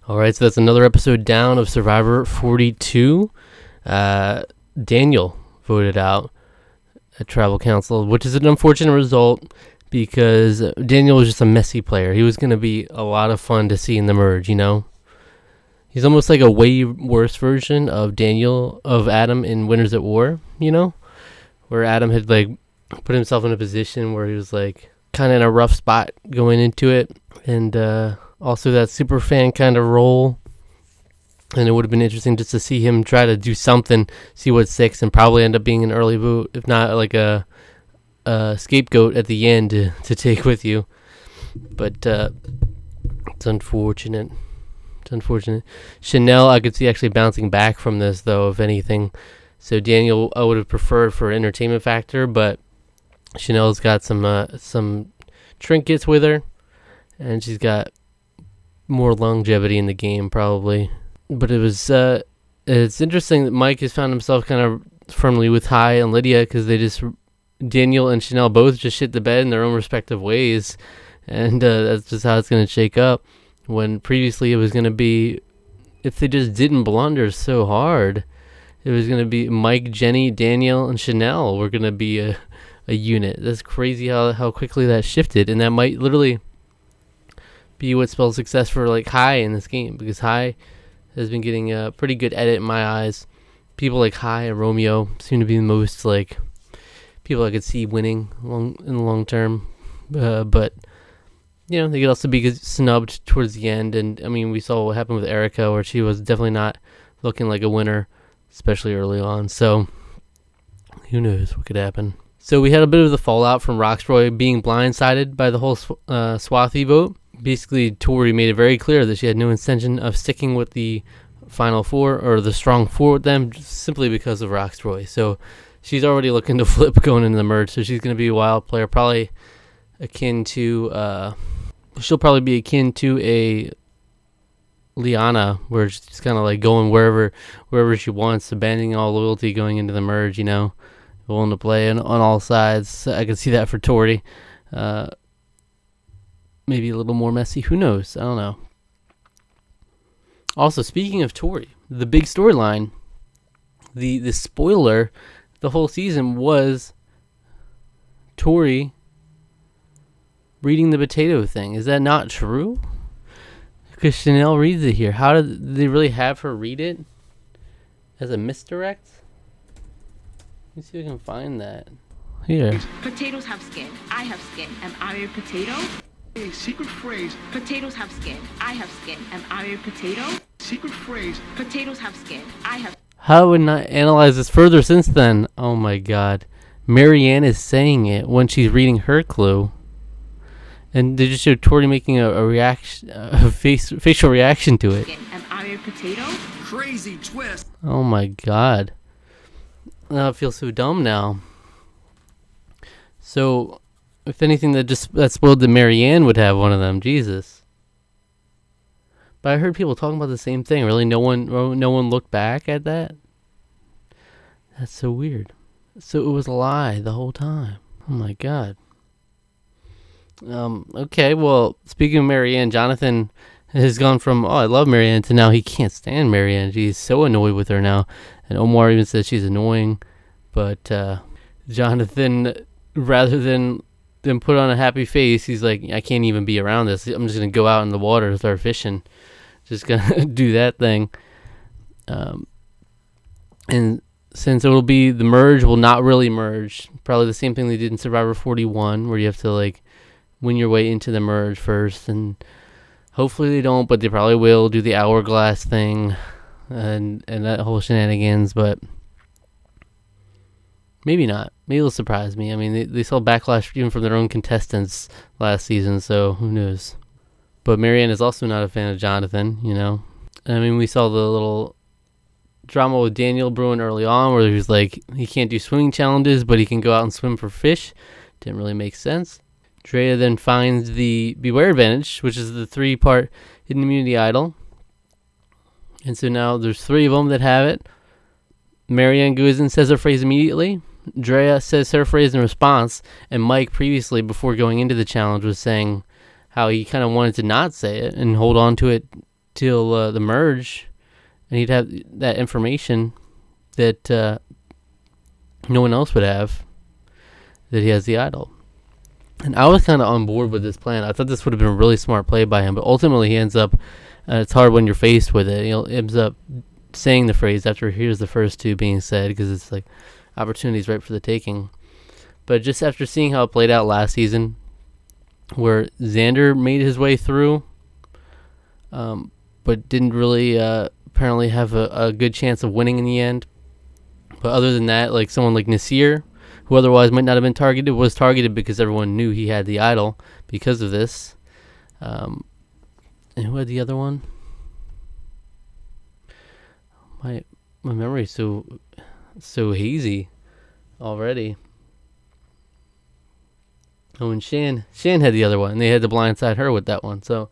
All right, so that's another episode down of Survivor 42. Daniel voted out at Tribal Council, which is an unfortunate result because Daniel was just a messy player. He was going to be a lot of fun to see in the merge, you know? He's almost like a way worse version of Adam in Winners at War, you know? Where Adam had like put himself in a position where he was like kind of in a rough spot going into it, and also that super fan kind of role. And it would have been interesting just to see him try to do something, see what sticks, and probably end up being an early vote, if not like a scapegoat at the end to take with you. But it's unfortunate. It's unfortunate. Chanel, I could see actually bouncing back from this, though, if anything. So Daniel, I would have preferred for entertainment factor, but Chanel's got some trinkets with her, and she's got more longevity in the game, probably. But it was it's interesting that Mike has found himself kind of firmly with Hai and Lydia, because Daniel and Chanel both just shit the bed in their own respective ways, and that's just how it's going to shake up. When previously it was going to be, if they just didn't blunder so hard, it was going to be Mike, Jenny, Daniel, and Chanel were going to be a unit. That's crazy how quickly that shifted, and that might literally be what spells success for like Hai in this game, because Hai has been getting a pretty good edit in my eyes. People like Hai and Romeo seem to be the most like people I could see winning in the long term, but you know, they could also be snubbed towards the end. And I mean, we saw what happened with Erica, where she was definitely not looking like a winner, especially early on. So who knows what could happen. So we had a bit of the fallout from Roxroy being blindsided by the whole Swathi vote. Basically, Tori made it very clear that she had no intention of sticking with the final four or the strong four with them, simply because of Roxroy. So she's already looking to flip going into the merge. So she's going to be a wild player, probably akin to she'll probably be akin to a Liana, where she's kind of like going wherever she wants, abandoning all loyalty going into the merge, you know, willing to play on all sides. I can see that for Tori. Maybe a little more messy. Who knows? I don't know. Also, speaking of Tori, the big storyline, the spoiler, the whole season was Tori reading the potato thing. Is that not true? Because Chanel reads it here. How did they really have her read it as a misdirect? Let me see if I can find that. Here. Potatoes have skin. I have skin. Am I a potato? A secret phrase. Potatoes have skin. I have skin. Am I a potato? Secret phrase. Potatoes have skin. I have. How would not analyze this further since then? Oh my God. Marianne is saying it when she's reading her clue. And they just showed Tori making a reaction, facial reaction to it. Am I a potato? Crazy twist. Oh my God. Now I feel so dumb now. So, if anything, that spoiled that Marianne would have one of them. Jesus. But I heard people talking about the same thing. Really, no one looked back at that. That's so weird. So it was a lie the whole time. Oh my God. Okay, well, speaking of Marianne, Jonathan has gone from, I love Marianne, to now he can't stand Marianne. He's so annoyed with her now. And Omar even says she's annoying. But Jonathan, rather than put on a happy face, he's like, I can't even be around this. I'm just going to go out in the water and start fishing. Just going to do that thing. And since it'll be, the merge will not really merge. Probably the same thing they did in Survivor 41, where you have to like win your way into the merge first, and hopefully they don't, but they probably will do the hourglass thing and that whole shenanigans, but maybe not. Maybe it'll surprise me. I mean, they saw backlash even from their own contestants last season, so who knows. But Marianne is also not a fan of Jonathan, you know. I mean, we saw the little drama with Daniel brewing early on, where he was like, he can't do swimming challenges, but he can go out and swim for fish. Didn't really make sense. Drea then finds the Beware Advantage, which is the 3-part hidden immunity idol. And so now there's 3 of them that have it. Marianne goes and says her phrase immediately. Drea says her phrase in response. And Mike previously, before going into the challenge, was saying how he kind of wanted to not say it and hold on to it till the merge, and he'd have that information that no one else would have, that he has the idol. And I was kind of on board with this plan. I thought this would have been a really smart play by him, but ultimately he ends up, it's hard when you're faced with it. He ends up saying the phrase after he hears the first two being said, because it's like opportunities right for the taking. But just after seeing how it played out last season, where Xander made his way through, but didn't really apparently have a good chance of winning in the end. But other than that, like someone like Nasir, who otherwise might not have been targeted, was targeted because everyone knew he had the idol because of this. And who had the other one? My memory's so hazy already. Oh, and Shan had the other one, and they had to blindside her with that one. So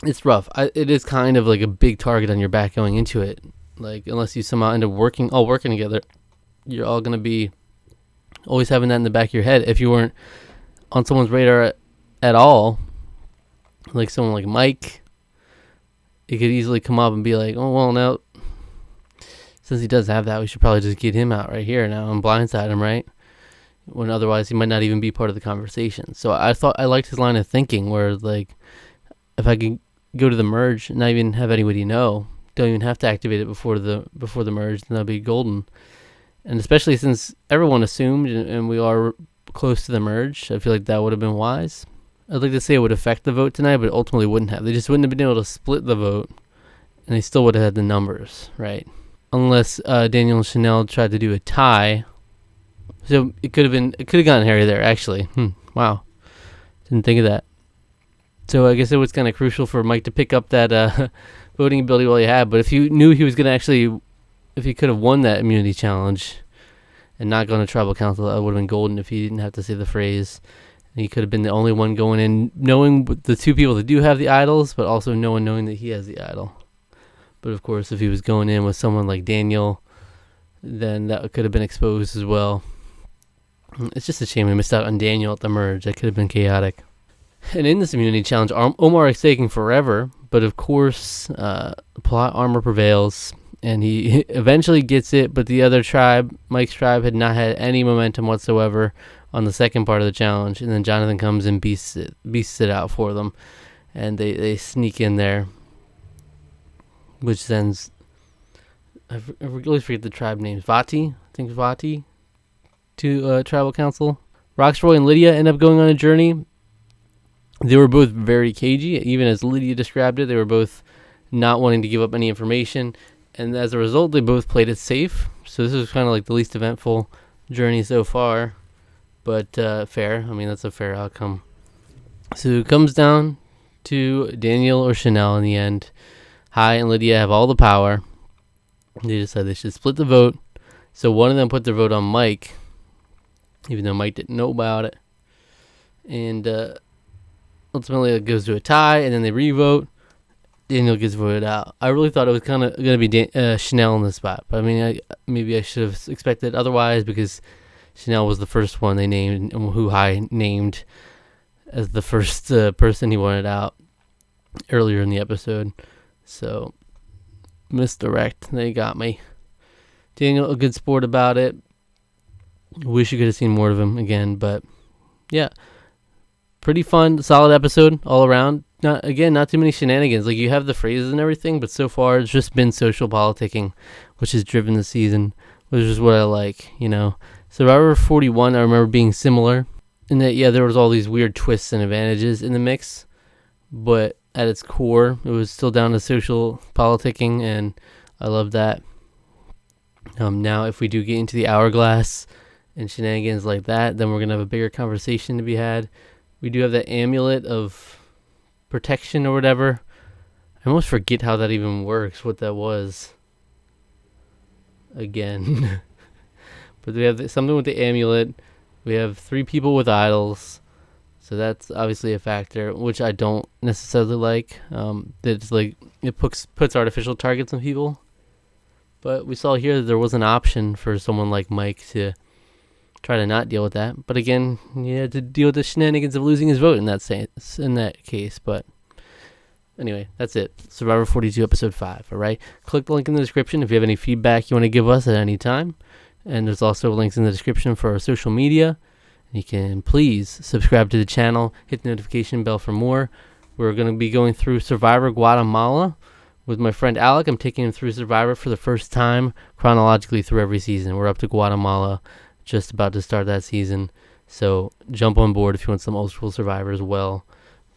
it's rough. It is kind of like a big target on your back going into it. Like, unless you somehow end up working together, you're all going to be always having that in the back of your head. If you weren't on someone's radar at all, like someone like Mike, it could easily come up and be like, oh, well, now, since he does have that, we should probably just get him out right here now and blindside him, right? When otherwise he might not even be part of the conversation. So I liked his line of thinking where, like, if I could go to the merge and not even have anybody know, don't even have to activate it before the merge, then that'll be golden. And especially since everyone assumed, and we are close to the merge, I feel like that would have been wise. I'd like to say it would affect the vote tonight, but ultimately wouldn't have. They just wouldn't have been able to split the vote, and they still would have had the numbers, right? Unless Daniel and Chanel tried to do a tie. So it could have gotten hairy there, actually. Wow. Didn't think of that. So I guess it was kind of crucial for Mike to pick up that voting ability while he had. But if you knew he was going to actually, if he could have won that immunity challenge and not gone to tribal council, that would have been golden if he didn't have to say the phrase. And he could have been the only one going in, knowing the two people that do have the idols, but also no one knowing that he has the idol. But of course, if he was going in with someone like Daniel, then that could have been exposed as well. It's just a shame we missed out on Daniel at the merge. That could have been chaotic. And in this immunity challenge, Omar is taking forever, but of course, plot armor prevails, and he eventually gets it, but the other tribe, Mike's tribe, had not had any momentum whatsoever on the second part of the challenge, and then Jonathan comes and beasts it out for them, and they sneak in there, which sends, I really forget the tribe names, Vati, to tribal council. Roxroy and Lydia end up going on a journey. They were both very cagey, even as Lydia described it. They were both not wanting to give up any information, and as a result, they both played it safe. So this was kind of like the least eventful journey so far, but fair. I mean, that's a fair outcome. So it comes down to Daniel or Chanel in the end. Hai and Lydia have all the power. They decided they should split the vote. So one of them put their vote on Mike, even though Mike didn't know about it. And ultimately it goes to a tie, and then they re-vote. Daniel gets voted out. I really thought it was kind of going to be Chanel in this spot. But I mean, maybe I should have expected otherwise, because Chanel was the first one they named, and who Hai named as the first person he wanted out earlier in the episode. So, misdirect. They got me. Daniel, a good sport about it. Wish you could have seen more of him again, but yeah. Pretty fun, solid episode all around. Not too many shenanigans. Like, you have the phrases and everything, but so far it's just been social politicking, which has driven the season, which is what I like, you know. Survivor 41, I remember being similar in that, yeah, there was all these weird twists and advantages in the mix, but at its core, it was still down to social politicking, and I love that. Now, if we do get into the hourglass and shenanigans like that, then we're going to have a bigger conversation to be had. We do have that amulet of protection or whatever. I almost forget how that even works, what that was. Again. But we have something with the amulet. We have 3 people with idols. So that's obviously a factor, which I don't necessarily like. That's like, it puts artificial targets on people. But we saw here that there was an option for someone like Mike to try to not deal with that. But again, he had to deal with the shenanigans of losing his vote in that case. But Anyway, that's it. Survivor 42, episode 5. All right. Click the link in the description if you have any feedback you want to give us at any time. And there's also links in the description for our social media. You can please subscribe to the channel, hit the notification bell for more. We're going to be going through Survivor Guatemala with my friend Alec. I'm taking him through Survivor for the first time chronologically through every season. We're up to Guatemala, just about to start that season. So jump on board if you want some old school Survivor as well.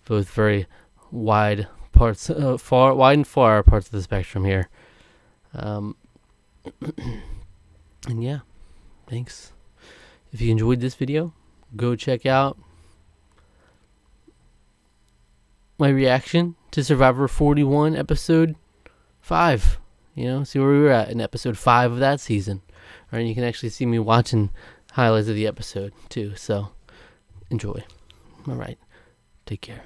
Both very wide parts, wide and far parts of the spectrum here. And yeah, thanks. If you enjoyed this video, go check out my reaction to Survivor 41, episode 5. See where we were at in episode 5 of that season. All right, you can actually see me watching highlights of the episode too. So enjoy. All right, take care.